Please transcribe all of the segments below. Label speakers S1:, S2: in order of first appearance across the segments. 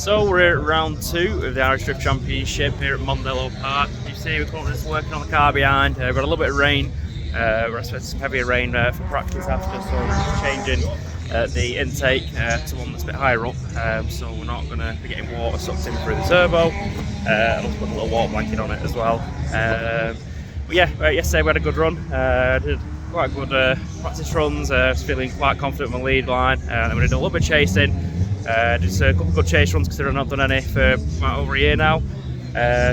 S1: So we're at round 2 of the Irish Drift Championship here at Mondello Park. You see we're currently just working on the car behind. We've got a little bit of rain. We're expecting some heavier rain for practice after, so we're just changing the intake to one that's a bit higher up. So we're not going to be getting water sucked in through the turbo. I'll put a little water blanket on it as well. But yeah, yesterday we had a good run. Did quite good practice runs. I was feeling quite confident with my lead line. And we did a little bit of chasing. Just a couple of good chase runs considering I've not done any for about over a year now.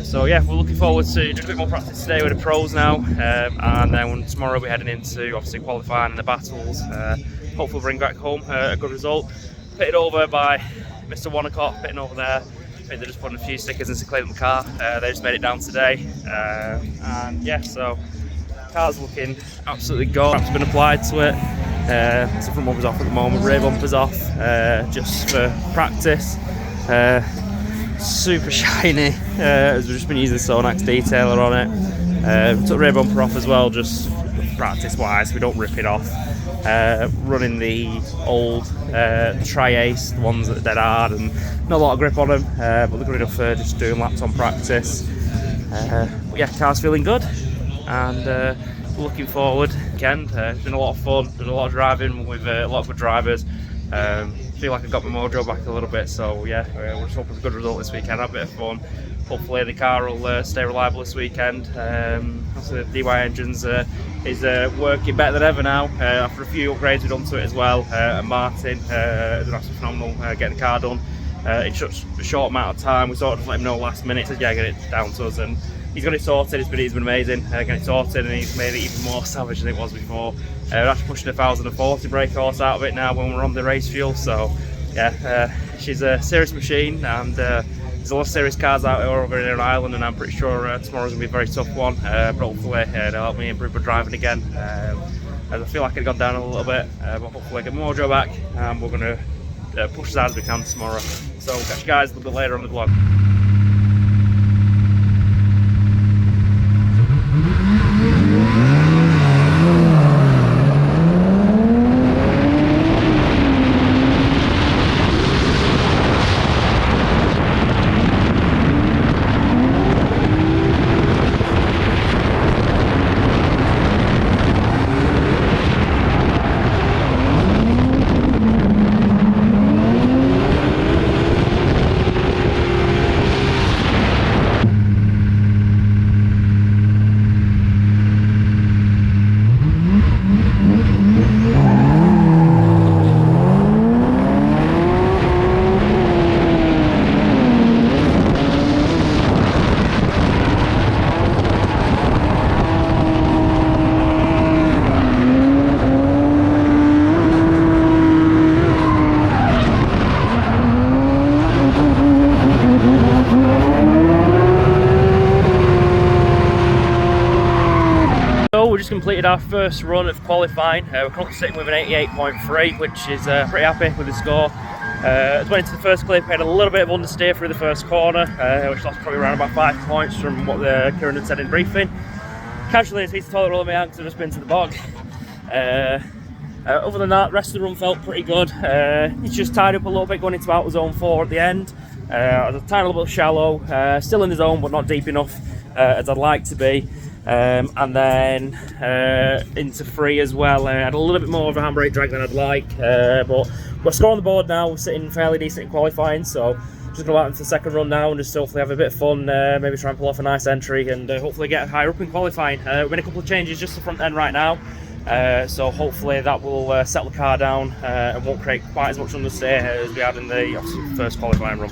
S1: So yeah, we're looking forward to doing a bit more practice today with the pros now, and then tomorrow we're heading into obviously qualifying and the battles. Hopefully we'll bring back home a good result. Pitted over by Mr. Wanacott, pitting over there. I think they're just putting a few stickers in to clean up the car. They just made it down today, and yeah, so the car's looking absolutely gold. Wrap's been applied to it. The front bumper's off at the moment, rear bumper's off, just for practice. Super shiny, as we've just been using the Sonax detailer on it. Took the rear bumper off as well, just practice wise, we don't rip it off. Running the old Tri-Ace, the ones that are dead hard and not a lot of grip on them, but they're good enough for just doing laps on practice. But yeah, car's feeling good, and looking forward. Weekend. It's been a lot of fun, been a lot of driving with a lot of good drivers. Feel like I got my mojo back a little bit, so yeah, we're just hoping for a good result this weekend, have a bit of fun. Hopefully the car will stay reliable this weekend. Also the DY engines is working better than ever now, after a few upgrades we've done to it as well. And Martin is absolutely phenomenal getting the car done in such a short amount of time. We sort of let him know last minute, said yeah, get it down to us, and he's got it sorted. He's been amazing getting it sorted, and he's made it even more savage than it was before. We're actually pushing a 1040 brake horse out of it now when we're on the race fuel, so yeah, she's a serious machine, and there's a lot of serious cars out here over in Ireland, and I'm pretty sure tomorrow's going to be a very tough one, but hopefully they'll help me improve my driving again. As I feel like I've gone down a little bit, but hopefully I get my mojo back, and we're going to push as hard as we can tomorrow. So we'll catch you guys a little bit later on the vlog. We just completed our first run of qualifying. We're currently sitting with an 88.3, which is pretty happy with the score. Went into the first clip, had a little bit of understeer through the first corner, which lost probably around about 5 points from what the Kieran had said in briefing. Casually, it's a piece of toilet roll in my hand because I've just been to the bog. Other than that, the rest of the run felt pretty good. It's just tied up a little bit going into outer zone 4 at the end. I was a tiny little bit shallow, still in the zone but not deep enough as I'd like to be. And then into 3 as well. I had a little bit more of a handbrake drag than I'd like, but we're scoring the board now. We're sitting fairly decent in qualifying, so just going to out into the second run now and just hopefully have a bit of fun, maybe try and pull off a nice entry, and hopefully get higher up in qualifying. We've made a couple of changes just the front end right now, so hopefully that will settle the car down and won't create quite as much understeer as we had in the obviously first qualifying run.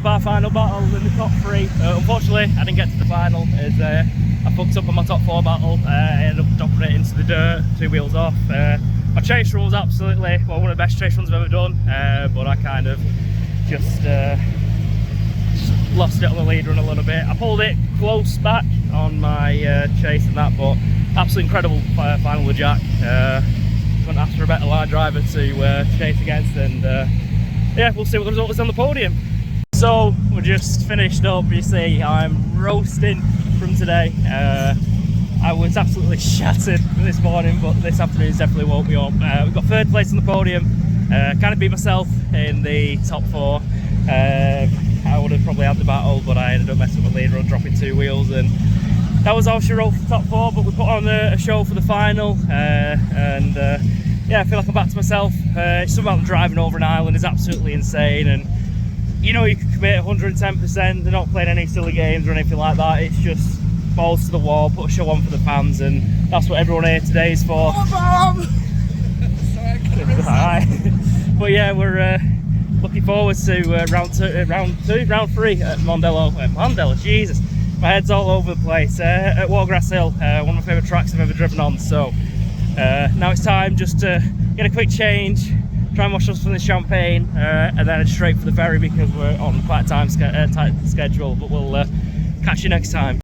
S1: up our final battle in the top 3. Unfortunately, I didn't get to the final as I fucked up on my top 4 battle. I ended up dropping it into the dirt, 2 wheels off. My chase run was absolutely, well, one of the best chase runs I've ever done, but I kind of just lost it on the lead run a little bit. I pulled it close back on my chase and that, but absolutely incredible final with Jack. Couldn't ask for a better line driver to chase against, and yeah, we'll see what the result is on the podium. So we're just finished up. You see, I'm roasting from today. I was absolutely shattered this morning, but this afternoon's definitely woke me up. We've got 3rd place on the podium. Kind of beat myself in the top 4. I would have probably had the battle, but I ended up messing up my lead run, dropping 2 wheels, and that was all she wrote for the top 4. But we put on a show for the final, and yeah, I feel like I'm back to myself. It's something about driving over an island is absolutely insane, and you know you can commit 110%. They're not playing any silly games or anything like that. It's just balls to the wall, put a show on for the fans, and that's what everyone here today is for.
S2: Oh,
S1: But yeah, we're looking forward to round 3 at Mondello. Mondello, Jesus, my head's all over the place. At Watergrass Hill, one of my favourite tracks I've ever driven on. So now it's time just to get a quick change, try and wash us from the champagne, and then head straight for the ferry because we're on quite a tight schedule. But we'll catch you next time.